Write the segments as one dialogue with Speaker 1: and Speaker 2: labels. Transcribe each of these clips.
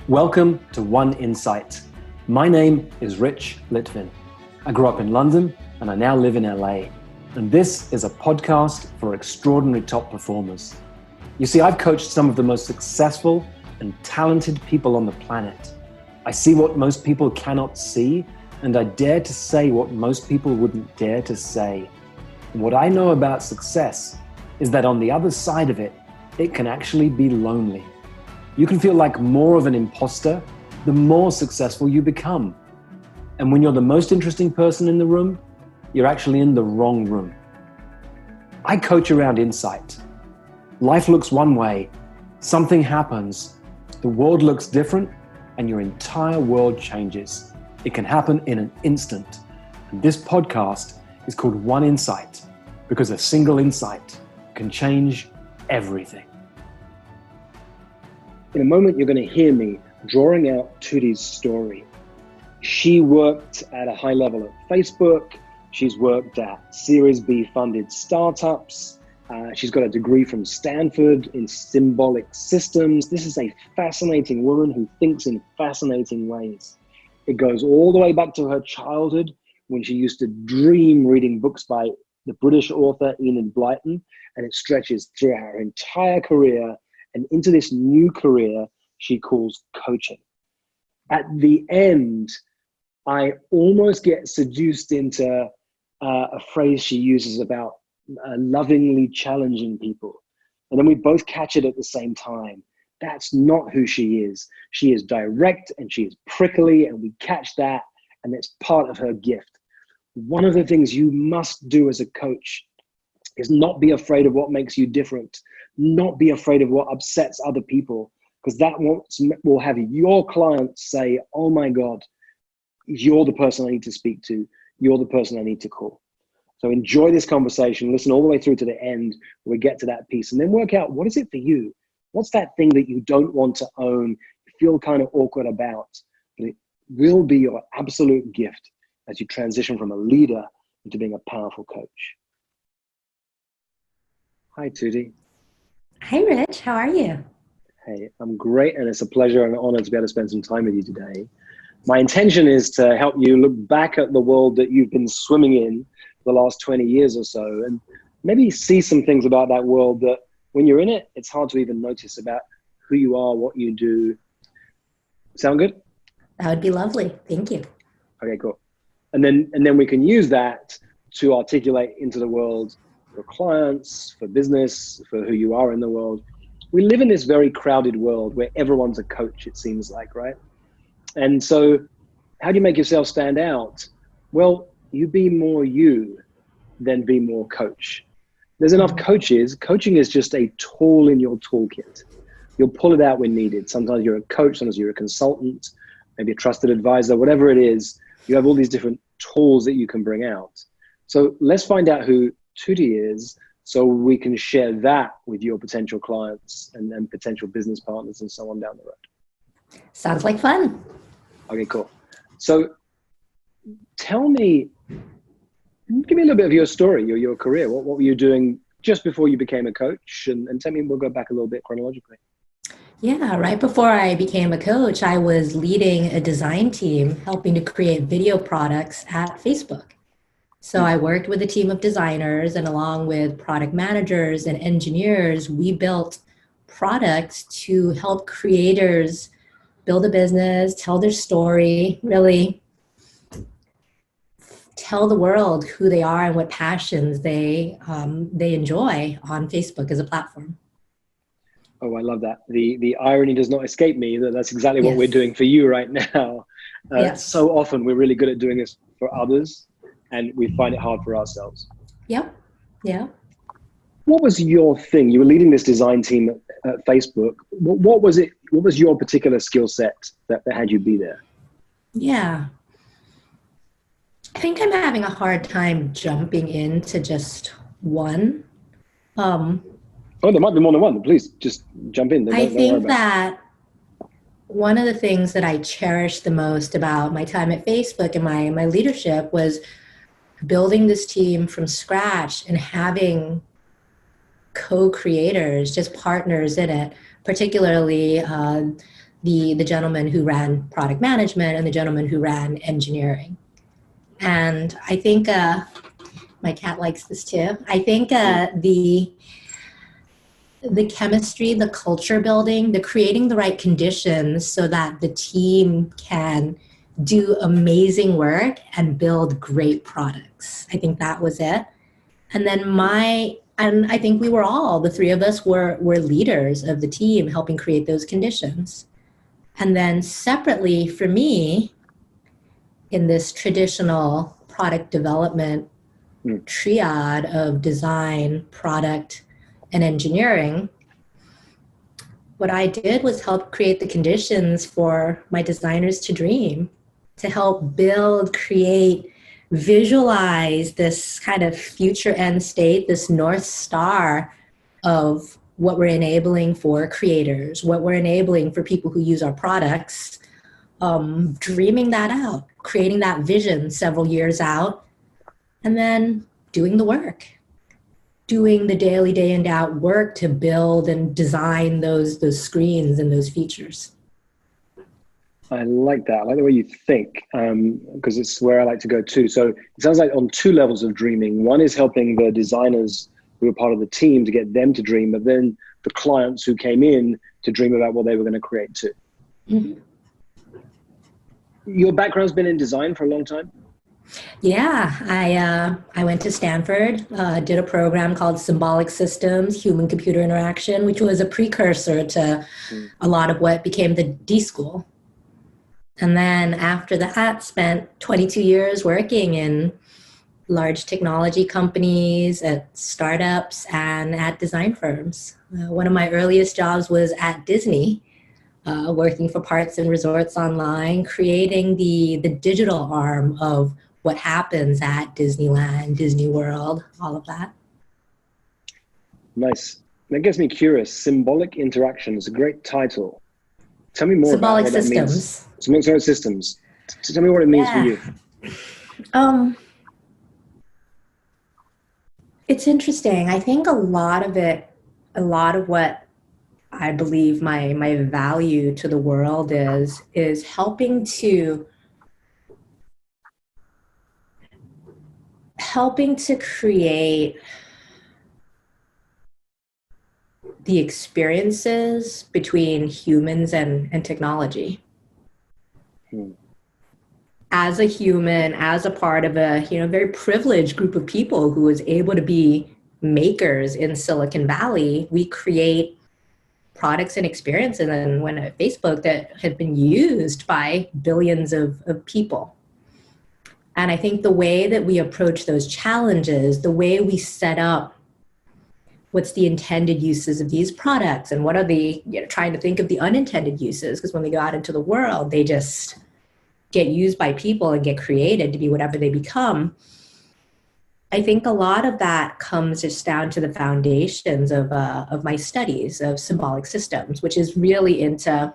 Speaker 1: Welcome to One Insight. My name is Rich Litvin. I grew up in London and I now live in LA. And this is a podcast for extraordinary top performers. You see, I've coached some of the most successful and talented people on the planet. I see what most people cannot see, and I dare to say what most people wouldn't dare to say. And what I know about success is that on the other side of it, it can actually be lonely. You can feel like more of an imposter the more successful you become. And when you're the most interesting person in the room, you're actually in the wrong room. I coach around insight. Life looks one way, something happens, the world looks different, and your entire world changes. It can happen in an instant. And this podcast is called One Insight because a single insight can change everything. In a moment, you're going to hear me drawing out Tudi's story. She worked at a high level at Facebook. She's worked at Series B funded startups. She's got a degree from Stanford in symbolic systems. This is a fascinating woman who thinks in fascinating ways. It goes all the way back to her childhood when she used to dream reading books by the British author Enid Blyton, and it stretches through her entire career and into this new career she calls coaching. At the end, I almost get seduced into a phrase she uses about lovingly challenging people. And then we both catch it at the same time. That's not who she is. She is direct and she is prickly, and we catch that, and it's part of her gift. One of the things you must do as a coach is not be afraid of what makes you different, not be afraid of what upsets other people, because that will have your clients say, oh my God, you're the person I need to speak to. You're the person I need to call. So enjoy this conversation, listen all the way through to the end where we get to that piece, and then work out, what is it for you? What's that thing that you don't want to own, feel kind of awkward about, but it will be your absolute gift as you transition from a leader into being a powerful coach. Hi, Tudi.
Speaker 2: Hi, Rich. How are you?
Speaker 1: Hey, I'm great, and it's a pleasure and an honor to be able to spend some time with you today. My intention is to help you look back at the world that you've been swimming in for the last 20 years or so, and maybe see some things about that world that when you're in it, it's hard to even notice about who you are, what you do. Sound good?
Speaker 2: That would be lovely. Thank you.
Speaker 1: Okay, cool. And then we can use that to articulate into the world for clients, for business, for who you are in the world. We live in this very crowded world where everyone's a coach, it seems like, right? And so how do you make yourself stand out? Well, you be more you than be more coach. There's enough coaches. Coaching is just a tool in your toolkit. You'll pull it out when needed. Sometimes you're a coach, sometimes you're a consultant, maybe a trusted advisor, whatever it is. You have all these different tools that you can bring out. So let's find out who Tudi is so we can share that with your potential clients and potential business partners and so on down the road.
Speaker 2: Sounds like fun.
Speaker 1: Okay, cool. So tell me, give me a little bit of your story, your career. What were you doing just before you became a coach? And tell me, we'll go back a little bit chronologically.
Speaker 2: Yeah, right before I became a coach, I was leading a design team, helping to create video products at Facebook. So I worked with a team of designers, and along with product managers and engineers, we built products to help creators build a business, tell their story, really tell the world who they are and what passions they enjoy on Facebook as a platform.
Speaker 1: Oh, I love that. The irony does not escape me that that's exactly what we're doing for you right now.
Speaker 2: Yes.
Speaker 1: So often we're really good at doing this for others, and we find it hard for ourselves.
Speaker 2: Yep. Yeah.
Speaker 1: What was your thing? You were leading this design team at Facebook. What was it? What was your particular skill set that had you be there?
Speaker 2: Yeah. I think I'm having a hard time jumping into just one.
Speaker 1: Oh, there might be more than one. Please just jump in.
Speaker 2: I think that one of the things that I cherished the most about my time at Facebook and my leadership was building this team from scratch and having co-creators, just partners in it, particularly the gentleman who ran product management and the gentleman who ran engineering. And I think my cat likes this too. I think the chemistry, the culture building, the creating the right conditions so that the team can do amazing work and build great products. I think that was it. And then and I think we were all, the three of us were leaders of the team helping create those conditions. And then separately for me, in this traditional product development triad of design, product, and engineering, what I did was help create the conditions for my designers to dream, to help build, create, visualize this kind of future end state, this North Star of what we're enabling for creators, what we're enabling for people who use our products, dreaming that out, creating that vision several years out, and then doing the work, doing the daily, day in, day out work to build and design those screens and those features.
Speaker 1: I like that. I like the way you think, because it's where I like to go too. So it sounds like on two levels of dreaming. One is helping the designers who are part of the team to get them to dream, but then the clients who came in to dream about what they were going to create too. Mm-hmm. Your background's been in design for a long time?
Speaker 2: Yeah, I went to Stanford, did a program called Symbolic Systems, Human-Computer Interaction, which was a precursor to a lot of what became the D School. And then after that, spent 22 years working in large technology companies, at startups, and at design firms. One of my earliest jobs was at Disney, working for Parks and Resorts Online, creating the digital arm of what happens at Disneyland, Disney World, all of that.
Speaker 1: Nice. That gets me curious. Symbolic Interaction is a great title. Tell me more
Speaker 2: Symbolic
Speaker 1: about what
Speaker 2: systems.
Speaker 1: That means. Symbolic systems. Tell me what it means for you.
Speaker 2: It's interesting. I think a lot of what I believe my value to the world is helping to create the experiences between humans and technology. As a human, as a part of a very privileged group of people who is able to be makers in Silicon Valley, we create products and experiences and when at Facebook that have been used by billions of people. And I think the way that we approach those challenges, the way we set up what's the intended uses of these products and what are the, trying to think of the unintended uses, because when they go out into the world, they just get used by people and get created to be whatever they become. I think a lot of that comes just down to the foundations of my studies of symbolic systems, which is really into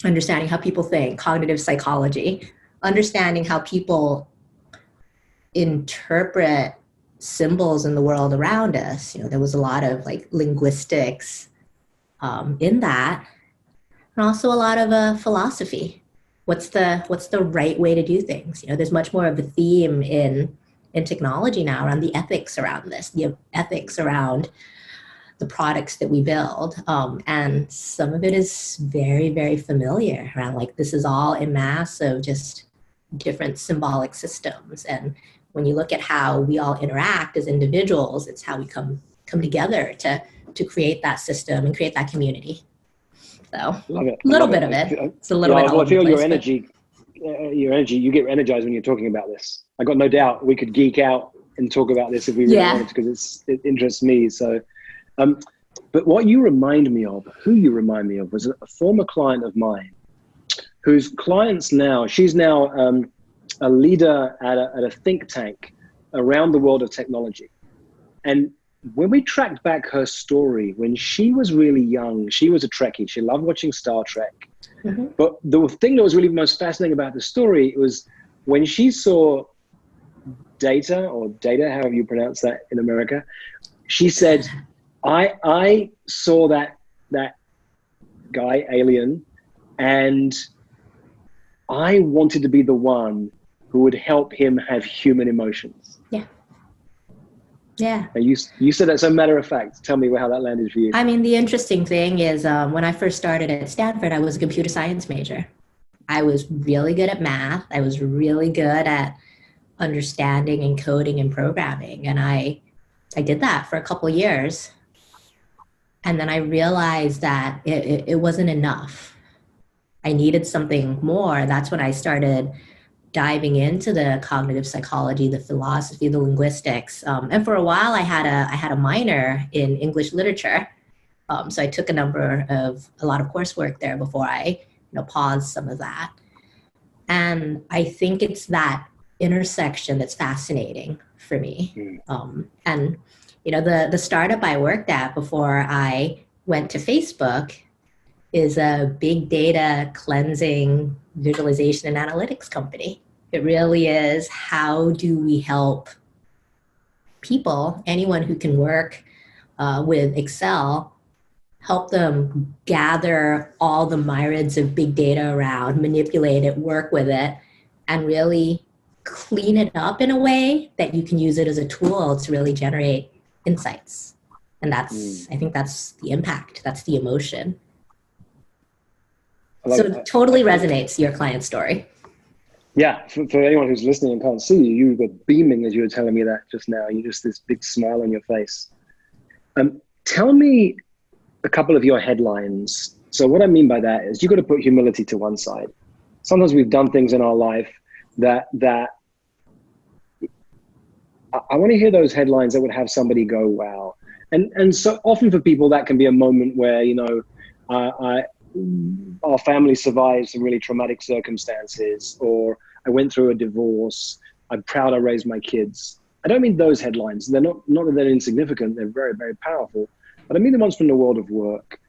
Speaker 2: understanding how people think, cognitive psychology, understanding how people interpret symbols in the world around us. There was a lot of linguistics in that, and also a lot of philosophy. What's the right way to do things? There's much more of a theme in technology now around the ethics around this, the ethics around the products that we build. And some of it is very, very familiar around this is all a mass of just different symbolic systems. And when you look at how we all interact as individuals, it's how we come together to create that system and create that community. So
Speaker 1: Love it.
Speaker 2: A little bit of it. It's a little bit.
Speaker 1: Well, I feel your energy. You get energized when you're talking about this. I got no doubt we could geek out and talk about this if we really wanted to, because it interests me. So, but what you remind me of, who you remind me of, was a former client of mine, whose clients now, she's now a leader at a think tank around the world of technology. And when we tracked back her story, when she was really young, she was a Trekkie. She loved watching Star Trek. Mm-hmm. But the thing that was really most fascinating about the story was when she saw Data, however you pronounce that in America, she said, I saw that guy, alien, And I wanted to be the one who would help him have human emotions.
Speaker 2: Yeah. Yeah.
Speaker 1: And you said that so matter of fact. Tell me how that landed for you.
Speaker 2: I mean, the interesting thing is when I first started at Stanford, I was a computer science major. I was really good at math. I was really good at understanding and coding and programming. And I did that for a couple of years. And then I realized that it wasn't enough. I needed something more. That's when I started diving into the cognitive psychology, the philosophy, the linguistics. And for a while, I had a minor in English literature. So I took a lot of coursework there before I paused some of that. And I think it's that intersection that's fascinating for me. And the startup I worked at before I went to Facebook is a big data cleansing, visualization, and analytics company. It really is, how do we help people, anyone who can work with Excel, help them gather all the myriads of big data around, manipulate it, work with it, and really clean it up in a way that you can use it as a tool to really generate insights. And I think that's the impact, that's the emotion. So it totally resonates, your client story.
Speaker 1: Yeah, for anyone who's listening and can't see you, you were beaming as you were telling me that just now. You just this big smile on your face. Tell me a couple of your headlines. So what I mean by that is you've got to put humility to one side. Sometimes we've done things in our life that I want to hear those headlines that would have somebody go, wow. And so often for people that can be a moment where, our family survived some really traumatic circumstances, or I went through a divorce. I'm proud I raised my kids. I don't mean those headlines. They're not that they're insignificant. They're very, very powerful. But I mean the ones from the world of work.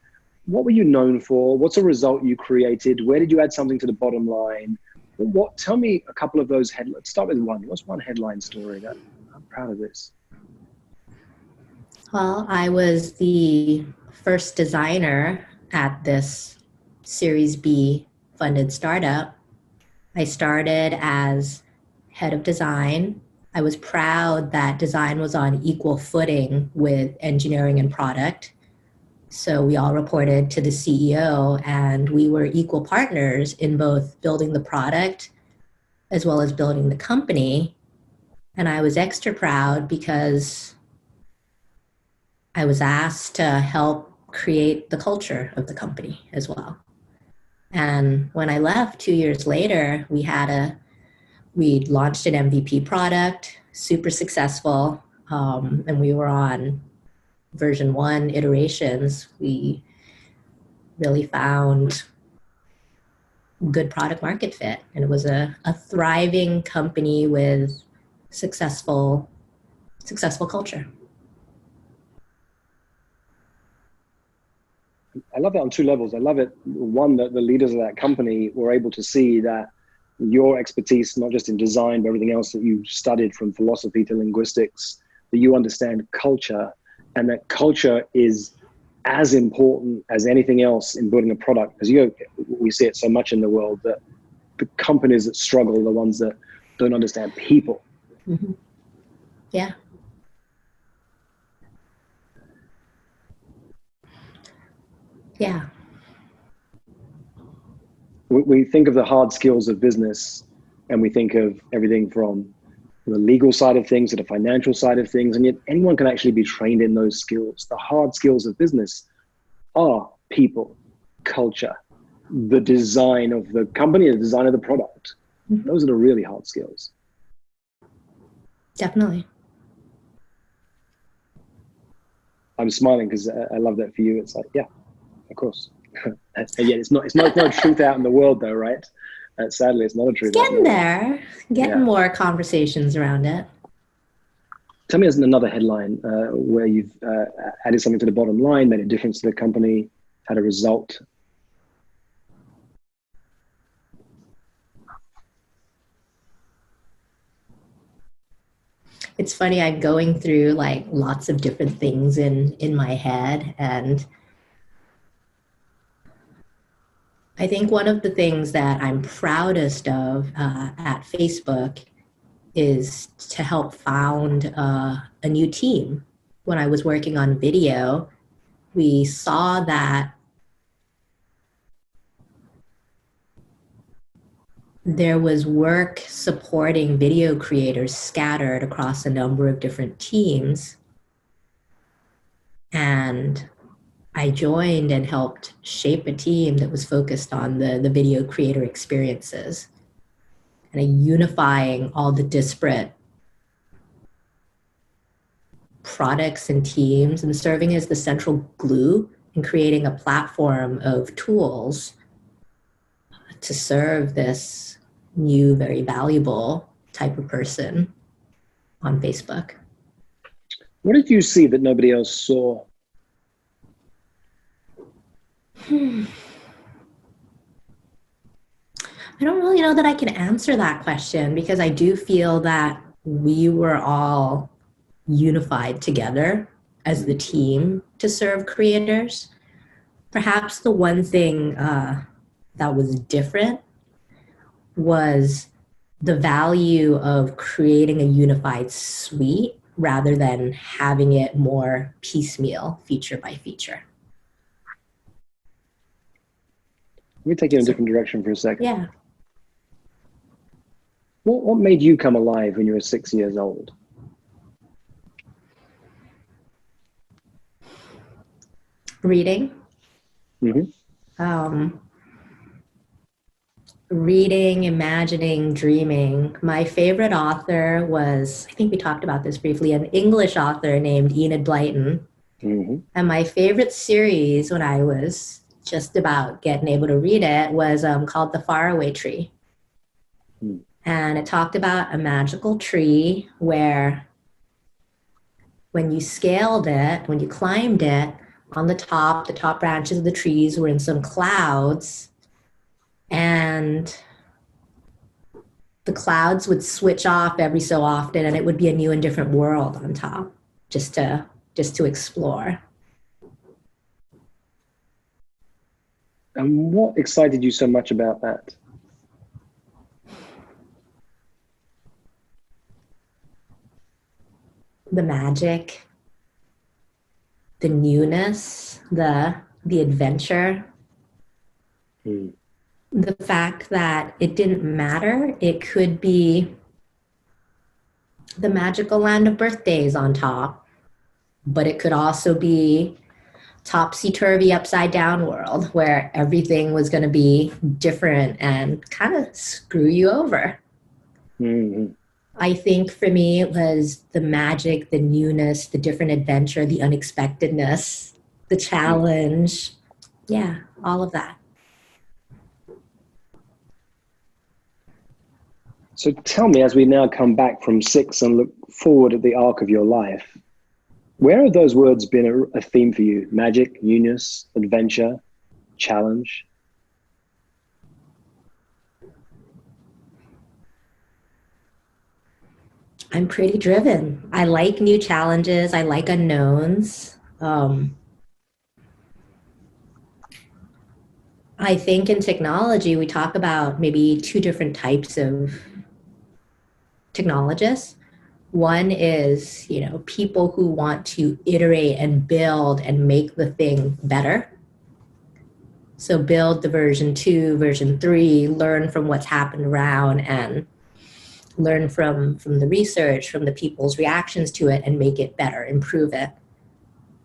Speaker 1: What were you known for? What's a result you created? Where did you add something to the bottom line? Tell me a couple of those headlines. Start with one. What's one headline story that I'm proud of this?
Speaker 2: Well, I was the first designer at this Series B funded startup. I started as head of design. I was proud that design was on equal footing with engineering and product. So we all reported to the CEO, and we were equal partners in both building the product as well as building the company. And I was extra proud because I was asked to help create the culture of the company as well. And when I left 2 years later, we launched an MVP product, super successful, and we were on version 1 iterations. We really found good product market fit, and it was a thriving company with successful culture.
Speaker 1: I love that on two levels. I love it, one, that the leaders of that company were able to see that your expertise, not just in design, but everything else that you studied from philosophy to linguistics, that you understand culture, and that culture is as important as anything else in building a product. Because we see it so much in the world that the companies that struggle are the ones that don't understand people.
Speaker 2: Mm-hmm. Yeah. Yeah.
Speaker 1: We think of the hard skills of business, and we think of everything from the legal side of things to the financial side of things, and yet anyone can actually be trained in those skills. The hard skills of business are people, culture, the design of the company, the design of the product. Mm-hmm. Those are the really hard skills.
Speaker 2: Definitely.
Speaker 1: I'm smiling because I love that for you. It's like, yeah, of course. And yet it's not a truth out in the world though, right? Sadly, it's not a truth.
Speaker 2: Getting there, more conversations around it.
Speaker 1: Tell me as another headline where you've added something to the bottom line, made a difference to the company, had a result.
Speaker 2: It's funny, I'm going through like lots of different things in my head, and I think one of the things that I'm proudest of at Facebook is to help found a new team. When I was working on video, we saw that there was work supporting video creators scattered across a number of different teams. And I joined and helped shape a team that was focused on the video creator experiences and unifying all the disparate products and teams and serving as the central glue and creating a platform of tools to serve this new, very valuable type of person on Facebook.
Speaker 1: What did you see that nobody else saw?
Speaker 2: I don't really know that I can answer that question because I do feel that we were all unified together as the team to serve creators. Perhaps the one thing that was different was the value of creating a unified suite rather than having it more piecemeal, feature by feature.
Speaker 1: Let me take you in a different direction for a second.
Speaker 2: Yeah.
Speaker 1: What made you come alive when you were 6 years old?
Speaker 2: Reading.
Speaker 1: Mm-hmm.
Speaker 2: Reading, imagining, dreaming. My favorite author was, I think we talked about this briefly, an English author named Enid Blyton.
Speaker 1: Mm-hmm.
Speaker 2: And my favorite series when I was just about getting able to read it was called The Faraway Tree.
Speaker 1: Mm.
Speaker 2: And it talked about a magical tree where when you scaled it, when you climbed it, on the top branches of the trees were in some clouds, and the clouds would switch off every so often, and it would be a new and different world on top, just to explore.
Speaker 1: And what excited you so much about that?
Speaker 2: The magic, the newness, the adventure.
Speaker 1: Mm.
Speaker 2: The fact that it didn't matter. It could be the magical land of birthdays on top, but it could also be topsy-turvy, upside-down world where everything was going to be different and kind of screw you over.
Speaker 1: Mm-hmm.
Speaker 2: I think for me it was the magic, the newness, the different adventure, the unexpectedness, the challenge. Yeah, all of that.
Speaker 1: So tell me, as we now come back from 6 and look forward at the arc of your life, where have those words been a theme for you? Magic, newness, adventure, challenge?
Speaker 2: I'm pretty driven. I like new challenges. I like unknowns. I think in technology, we talk about maybe 2 different types of technologists. One is, people who want to iterate and build and make the thing better. So build the version 2, version 3, learn from what's happened around and learn from the research, from the people's reactions to it and make it better, improve it.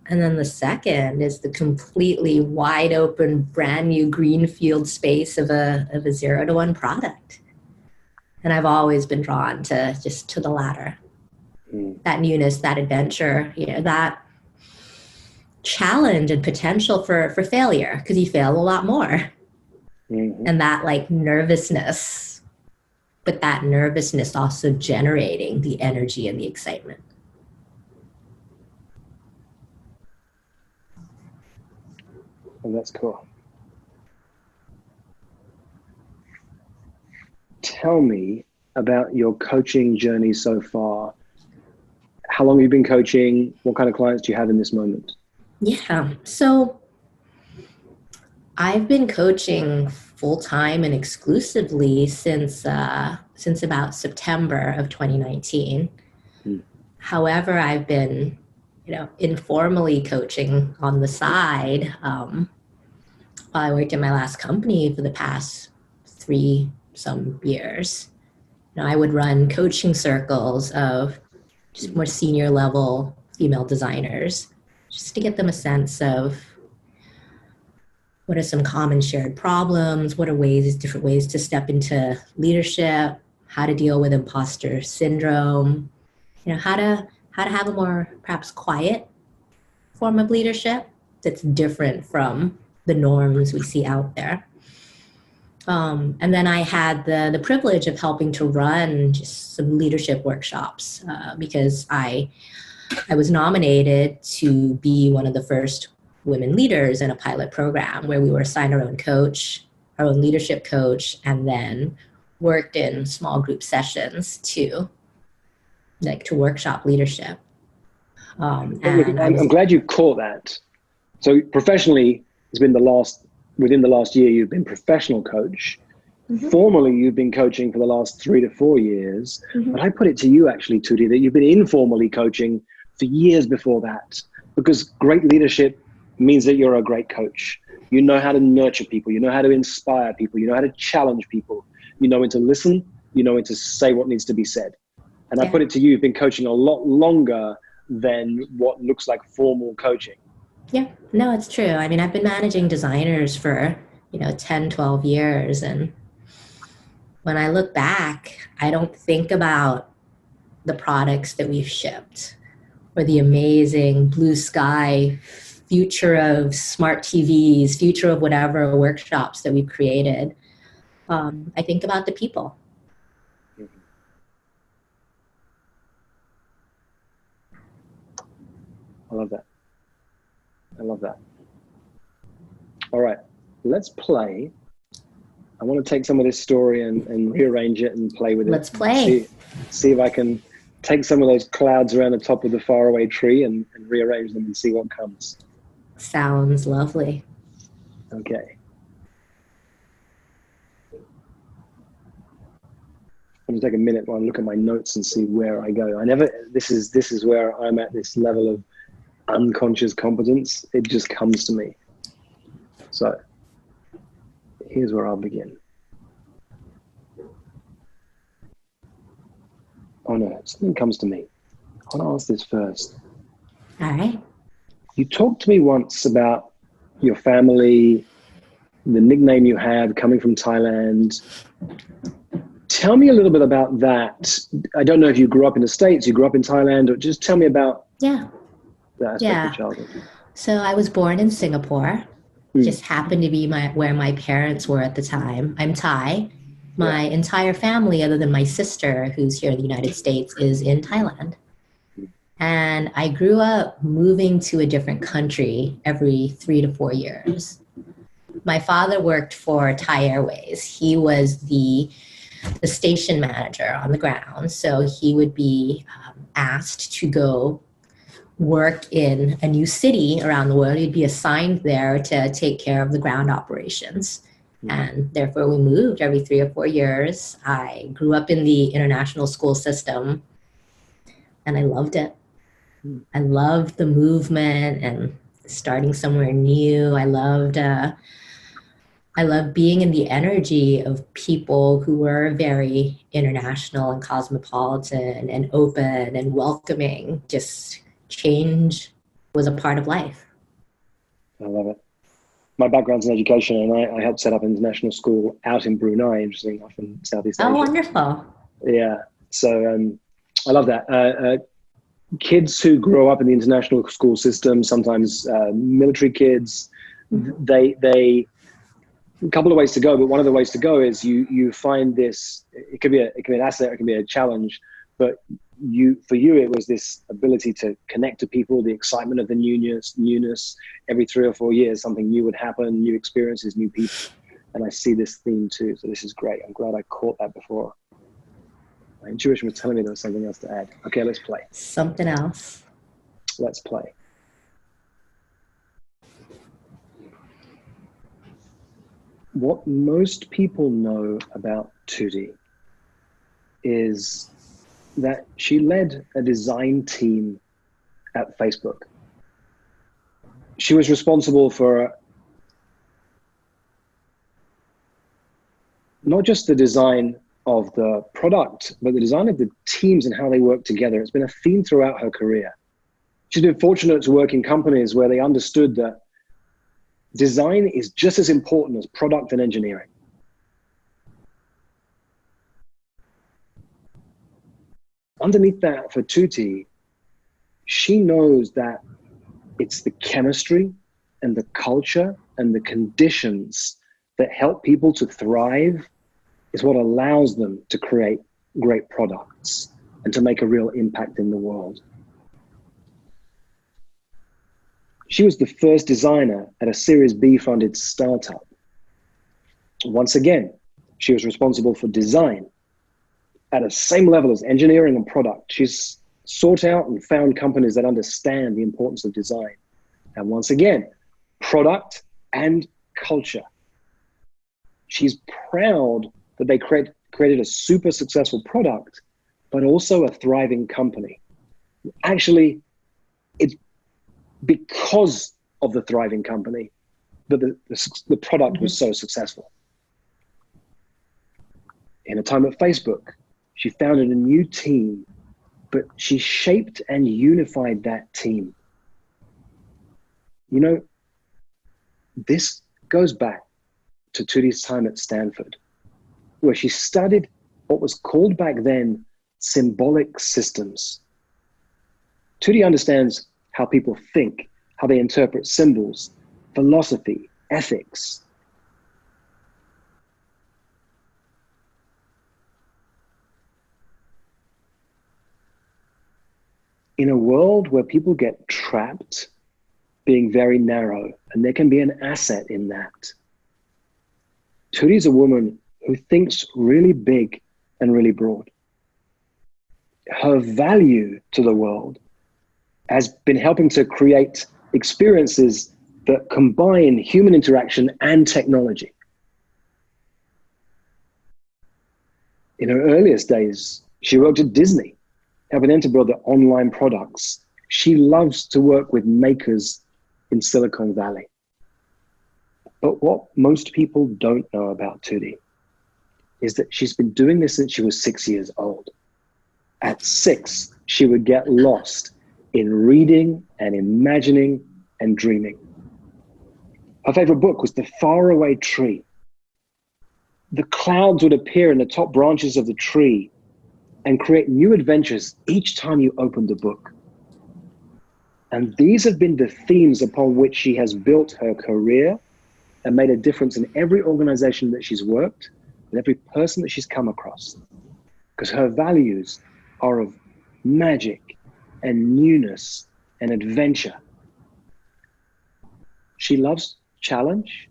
Speaker 2: And then the second is the completely wide open, brand new greenfield space of a 0 to 1 product. And I've always been drawn to the latter. That newness, that adventure, that challenge and potential for failure, because you fail a lot more. Mm-hmm. And that nervousness, but that nervousness also generating the energy and the excitement.
Speaker 1: Oh, that's cool. Tell me about your coaching journey so far. How long have you been coaching? What kind of clients do you have in this moment?
Speaker 2: Yeah. So I've been coaching full time and exclusively since about September of 2019.
Speaker 1: Hmm.
Speaker 2: However, I've been, informally coaching on the side while I worked in my last company for the past three some years. I would run coaching circles of just more senior level female designers, just to get them a sense of what are some common shared problems, what are different ways to step into leadership, how to deal with imposter syndrome, how to have a more perhaps quiet form of leadership that's different from the norms we see out there. And then I had the privilege of helping to run just some leadership workshops because I was nominated to be one of the first women leaders in a pilot program where we were assigned our own coach, our own leadership coach, and then worked in small group sessions to workshop leadership.
Speaker 1: I'm glad you caught that. So professionally, it's been within the last year, you've been professional coach. Mm-hmm. Formally, you've been coaching for the last 3 to 4 years. Mm-hmm. But I put it to you actually, Tuti, that you've been informally coaching for years before that, because great leadership means that you're a great coach. You know how to nurture people. You know how to inspire people. You know how to challenge people. You know when to listen. You know when to say what needs to be said. And I put it to you, you've been coaching a lot longer than what looks like formal coaching.
Speaker 2: Yeah, no, it's true. I mean, I've been managing designers for, 10, 12 years. And when I look back, I don't think about the products that we've shipped or the amazing blue sky future of smart TVs, future of whatever workshops that we've created. I think about the people.
Speaker 1: I love that. I love that. All right, let's play. I want to take some of this story and rearrange it and play with it.
Speaker 2: Let's play.
Speaker 1: See if I can take some of those clouds around the top of the faraway tree and rearrange them and see what comes.
Speaker 2: Sounds lovely.
Speaker 1: Okay. I'm going to take a minute while I look at my notes and see where I go. This is where I'm at, this level of unconscious competence. It just comes to me. So here's where I'll begin. Oh no, something comes to me. I want to ask this first.
Speaker 2: All right.
Speaker 1: You talked to me once about your family, the nickname you have coming from Thailand. Tell me a little bit about that. I don't know if you grew up in the States, you grew up in Thailand, or just tell me about that aspect of childhood.
Speaker 2: So I was born in Singapore. Just happened to be where my parents were at the time. I'm Thai. My entire family, other than my sister, who's here in the United States, is in Thailand. And I grew up moving to a different country every 3 to 4 years. My father worked for Thai Airways. He was the station manager on the ground. So he would be asked to go work in a new city around the world. He'd be assigned there to take care of the ground operations. And therefore we moved every 3 or 4 years. I grew up in the international school system and I loved it. I loved the movement and starting somewhere new. I loved being in the energy of people who were very international and cosmopolitan and open and welcoming. Just change was a part of life.
Speaker 1: I love it. My background's in education, and I helped set up an international school out in Brunei, interesting enough, in Southeast Asia.
Speaker 2: Oh, wonderful.
Speaker 1: Yeah. So I love that. Kids who grow up in the international school system, sometimes military kids, they a couple of ways to go, but one of the ways to go is you find this, it could be an asset, it can be a challenge, but for you it was this ability to connect to people, the excitement of the newness. Every 3 or 4 years something new would happen, new experiences, new people, and I see this theme too. So this is great. I'm glad I caught that before. My intuition was telling me there was something else to add. Okay, let's play.
Speaker 2: Something else.
Speaker 1: Let's play. what most people know about Tootie is that she led a design team at Facebook. She was responsible for not just the design of the product, but the design of the teams and how they work together. It's been a theme throughout her career. She's been fortunate to work in companies where they understood that design is just as important as product and engineering. Underneath that, for Tootie, she knows that it's the chemistry and the culture and the conditions that help people to thrive is what allows them to create great products and to make a real impact in the world. She was the first designer at a Series B funded startup. Once again, she was responsible for design at the same level as engineering and product. She's sought out and found companies that understand the importance of design. And once again, product and culture. She's proud that they created a super successful product, but also a thriving company. Actually, it's because of the thriving company that the product was so successful. In a time at Facebook, she founded a new team, but she shaped and unified that team. You know, this goes back to Tootie's time at Stanford, where she studied what was called back then symbolic systems. Tootie understands how people think, how they interpret symbols, philosophy, ethics. In a world where people get trapped being very narrow, and there can be an asset in that, Tootie's a woman who thinks really big and really broad. Her value to the world has been helping to create experiences that combine human interaction and technology. In her earliest days, she worked at Disney, helping them to build their online products. She loves to work with makers in Silicon Valley. But what most people don't know about Tootie is that she's been doing this since she was 6 years old. At 6, she would get lost in reading and imagining and dreaming. Her favorite book was The Faraway Tree. The clouds would appear in the top branches of the tree and create new adventures each time you opened the book. And these have been the themes upon which she has built her career and made a difference in every organization that she's worked and every person that she's come across. Because her values are of magic and newness and adventure. She loves challenge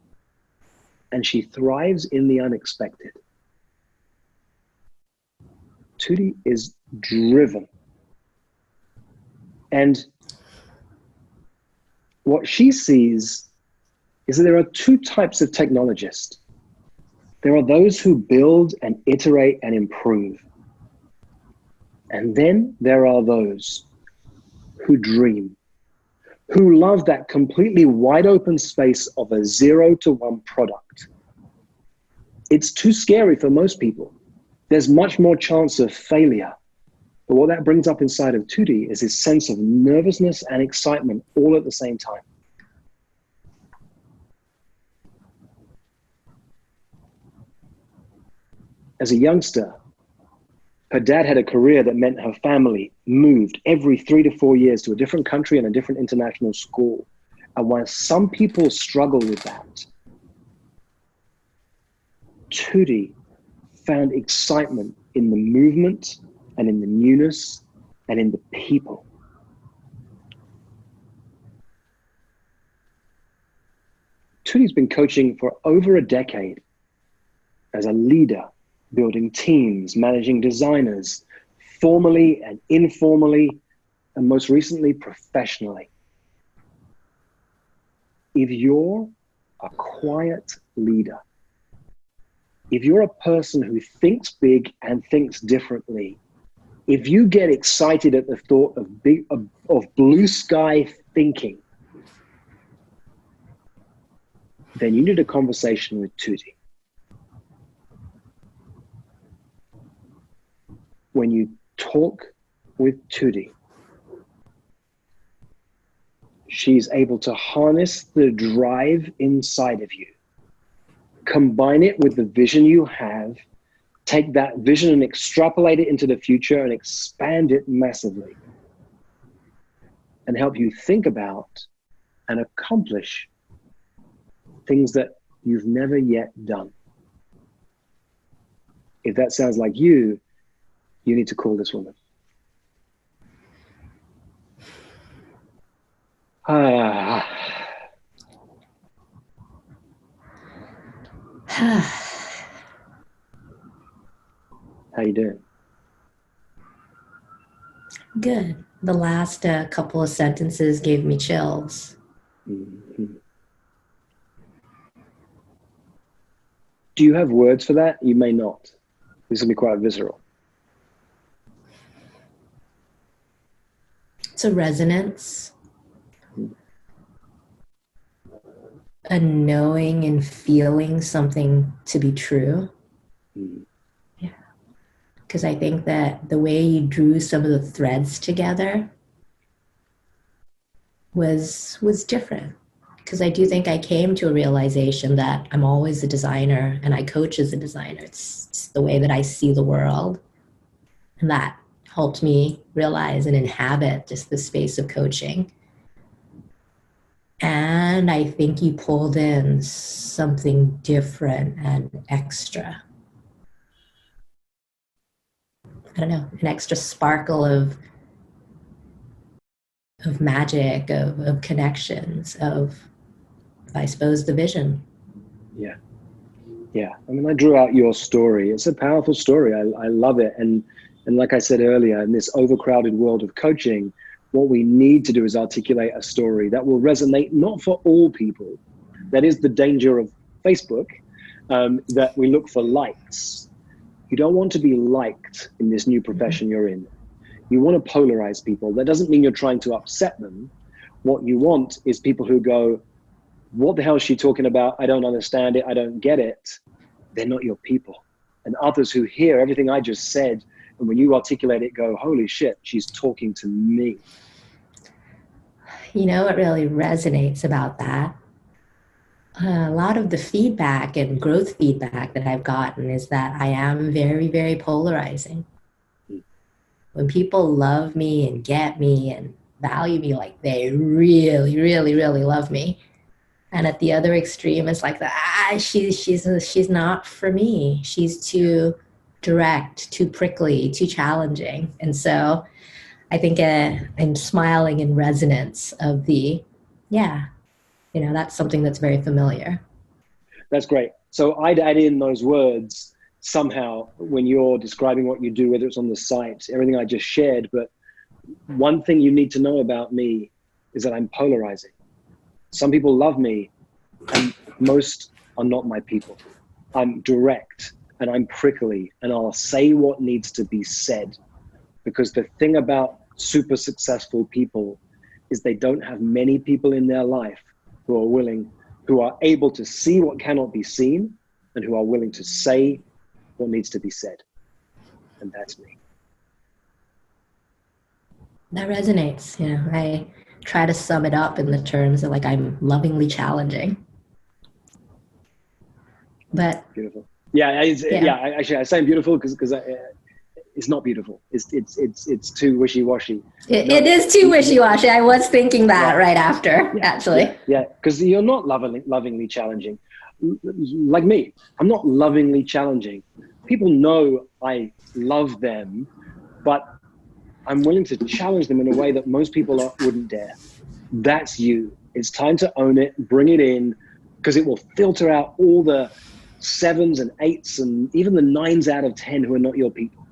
Speaker 1: and she thrives in the unexpected. Tootie is driven. And what she sees is that there are two types of technologists. There are those who build and iterate and improve. And then there are those who dream, who love that completely wide open space of a 0 to 1 product. It's too scary for most people. There's much more chance of failure. But what that brings up inside of Tootie is this sense of nervousness and excitement all at the same time. As a youngster, her dad had a career that meant her family moved every 3 to 4 years to a different country and a different international school. And while some people struggle with that, Tootie found excitement in the movement and in the newness and in the people. Tootie's been coaching for over a decade as a leader, building teams, managing designers, formally and informally, and most recently, professionally. If you're a quiet leader, if you're a person who thinks big and thinks differently, if you get excited at the thought of blue sky thinking, then you need a conversation with Tuti. When you talk with Tuti, she's able to harness the drive inside of you, combine it with the vision you have, take that vision and extrapolate it into the future and expand it massively, and help you think about and accomplish things that you've never yet done. If that sounds like you need to call this woman. How you doing?
Speaker 2: Good. The last couple of sentences gave me chills.
Speaker 1: Mm-hmm. Do you have words for that? You may not. This will be quite visceral.
Speaker 2: It's a resonance, a knowing and feeling something to be true.
Speaker 1: Mm.
Speaker 2: Yeah. Because I think that the way you drew some of the threads together was different. Because I do think I came to a realization that I'm always a designer and I coach as a designer. It's the way that I see the world. And that helped me realize and inhabit just the space of coaching. And I think you pulled in something different and extra. I don't know, an extra sparkle of magic, of connections, of, I suppose, the vision.
Speaker 1: Yeah. Yeah. I mean, I drew out your story. It's a powerful story. I love it. And like I said earlier, in this overcrowded world of coaching, what we need to do is articulate a story that will resonate not for all people. That is the danger of Facebook, that we look for likes. You don't want to be liked in this new profession you're in. You want to polarize people. That doesn't mean you're trying to upset them. What you want is people who go, what the hell is she talking about? I don't understand it. I don't get it. They're not your people. And others who hear everything I just said, and when you articulate it, go, holy shit, she's talking to me.
Speaker 2: You know what really resonates about that? A lot of the feedback and growth feedback that I've gotten is that I am very, very polarizing. When people love me and get me and value me, like they really, really, really love me. And at the other extreme, it's like, she's not for me. She's too direct, too prickly, too challenging. And so I think I'm smiling in resonance of that's something that's very familiar.
Speaker 1: That's great. So I'd add in those words somehow when you're describing what you do, whether it's on the site, everything I just shared. But one thing you need to know about me is that I'm polarizing. Some people love me and most are not my people. I'm direct and I'm prickly and I'll say what needs to be said, because the thing about super successful people is they don't have many people in their life who are able to see what cannot be seen and who are willing to say what needs to be said. And that's me.
Speaker 2: That resonates. I try to sum it up in the terms of like, I'm lovingly challenging. But
Speaker 1: beautiful. Actually, I say beautiful because it's not beautiful. It's too wishy-washy.
Speaker 2: It is too wishy-washy. I was thinking that right after, actually.
Speaker 1: Yeah, because you're not lovingly challenging. Like me, I'm not lovingly challenging. People know I love them, but I'm willing to challenge them in a way that most people wouldn't dare. That's you. It's time to own it, bring it in, because it will filter out all the 7s and 8s and even the 9s out of 10 who are not your people.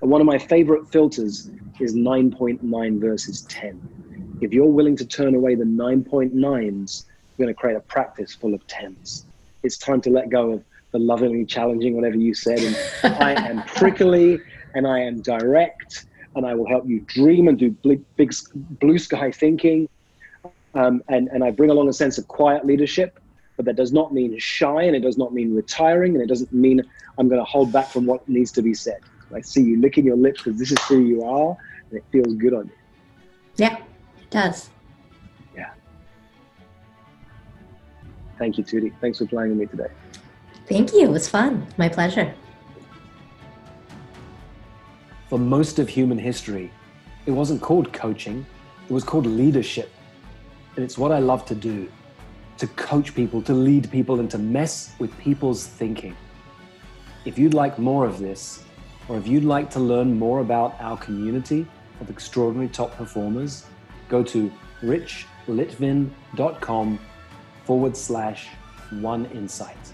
Speaker 1: And one of my favorite filters is 9.9 versus 10. If you're willing to turn away the 9.9s, you're going to create a practice full of 10s. It's time to let go of the lovingly challenging, whatever you said. And I am prickly and I am direct, and I will help you dream and do big blue sky thinking. And I bring along a sense of quiet leadership, but that does not mean shy, and it does not mean retiring, and it doesn't mean I'm going to hold back from what needs to be said. I see you licking your lips because this is who you are, and it feels good on you.
Speaker 2: Yeah, it does.
Speaker 1: Yeah. Thank you, Tootie. Thanks for playing with me today.
Speaker 2: Thank you. It was fun. My pleasure.
Speaker 3: For most of human history, it wasn't called coaching, it was called leadership. And it's what I love to do, to coach people, to lead people, and to mess with people's thinking. If you'd like more of this, or if you'd like to learn more about our community of extraordinary top performers, go to richlitvin.com/oneinsight.